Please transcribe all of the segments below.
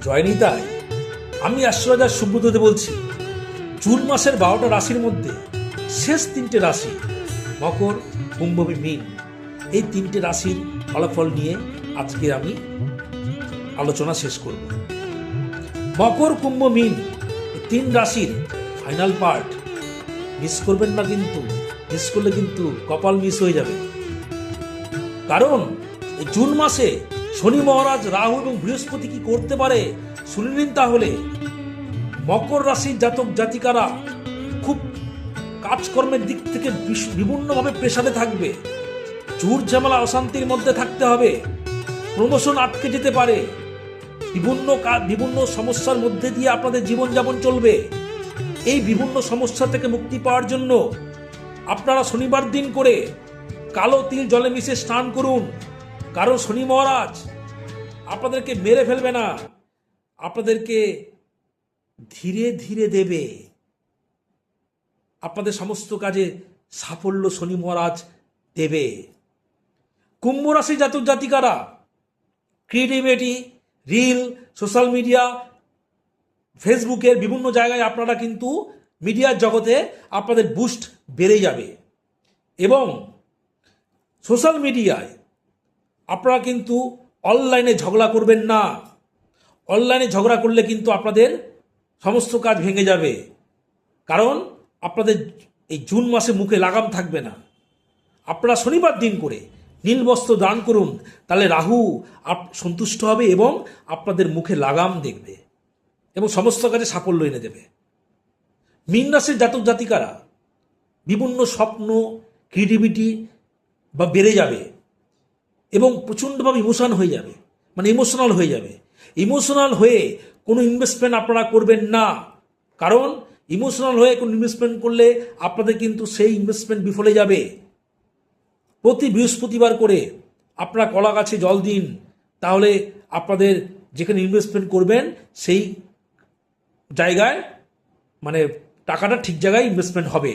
জয়নিতাই, আমি আশ্চর্য সুব্রততে বলছি। জুন মাসের 12টা রাশির মধ্যে শেষ 3টে রাশি মকর, কুম্ভ, মীন, এই 3টে রাশির ফলাফল নিয়ে আজকে আমি আলোচনা শেষ করব। মকর, কুম্ভ, মীন এই 3 রাশির ফাইনাল পার্ট মিস করবেন না, কিন্তু মিস করলে কিন্তু কপাল মিস হয়ে যাবে। কারণ এই জুন মাসে শনি মহারাজ, রাহু এবং বৃহস্পতি কি করতে পারে শুনে নিন তাহলে। মকর রাশির জাতক জাতিকারা খুব কাজকর্মের দিক থেকে বিভিন্নভাবে প্রেসারে থাকবে, ঝুট ঝামেলা অশান্তির মধ্যে থাকতে হবে, প্রমোশন আটকে যেতে পারে, বিভিন্ন সমস্যার মধ্যে দিয়ে আপনাদের জীবনযাপন চলবে। এই বিভিন্ন সমস্যা থেকে মুক্তি পাওয়ার জন্য আপনারা শনিবার দিন করে কালো তিল জলে মিশে স্নান করুন। কারণ শনি মহারাজ আপনাদেরকে মেরে ফেলবে না, আপনাদেরকে ধীরে ধীরে দেবে। আপনাদের সমস্ত কাজে সাফল্য শনি মহারাজ দেবে। কুম্ভ রাশি জাতক জাতিকারা ক্রিয়েটিভিটি, রিল, সোশ্যাল মিডিয়া, ফেসবুকের বিভিন্ন জায়গায় আপনারা কিন্তু মিডিয়ার জগতে আপনাদের বুস্ট বেড়ে যাবে। এবং সোশ্যাল মিডিয়ায় আপনারা কিন্তু অনলাইনে ঝগড়া করবেন না। অনলাইনে ঝগড়া করলে কিন্তু আপনাদের সমস্ত কাজ ভেঙে যাবে। কারণ আপনাদের এই জুন মাসে মুখে লাগাম থাকবে না। আপনারা শনিবার দিন করে নীল বস্ত্র দান করুন, তাহলে রাহু সন্তুষ্ট হবে এবং আপনাদের মুখে লাগাম দেখবে এবং সমস্ত কাজে সাফল্য এনে দেবে। মীন রাশির জাতক জাতিকারা বিভিন্ন স্বপ্ন, ক্রিয়েটিভিটি বা বেড়ে যাবে এবং প্রচণ্ডভাবে ইমোশনাল হয়ে যাবে। ইমোশনাল হয়ে কোনো ইনভেস্টমেন্ট আপনারা করবেন না। কারণ ইমোশনাল হয়ে কোনো ইনভেস্টমেন্ট করলে আপনাদের কিন্তু সেই ইনভেস্টমেন্ট বিফলে যাবে। প্রতি বৃহস্পতিবার করে আপনারা কলা গাছে জল দিন, তাহলে আপনাদের যেখানে ইনভেস্টমেন্ট করবেন সেই জায়গায় টাকাটা ঠিক জায়গায় ইনভেস্টমেন্ট হবে,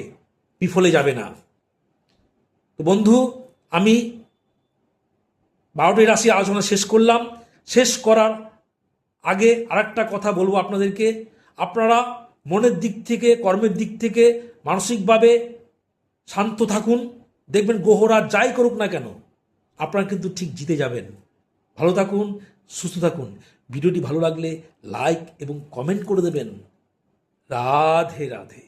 বিফলে যাবে না। তো বন্ধু, আমি 12টি রাশি আলোচনা শেষ করলাম। শেষ করার আগে আরেকটা কথা বলবো আপনাদেরকে, আপনারা মনের দিক থেকে, কর্মের দিক থেকে মানসিকভাবে শান্ত থাকুন। দেখবেন গ্রহরা যাই করুক না কেন আপনারা কিন্তু ঠিক জিতে যাবেন। ভালো থাকুন, সুস্থ থাকুন। ভিডিওটি ভালো লাগলে লাইক এবং কমেন্ট করে দেবেন। রাধে রাধে।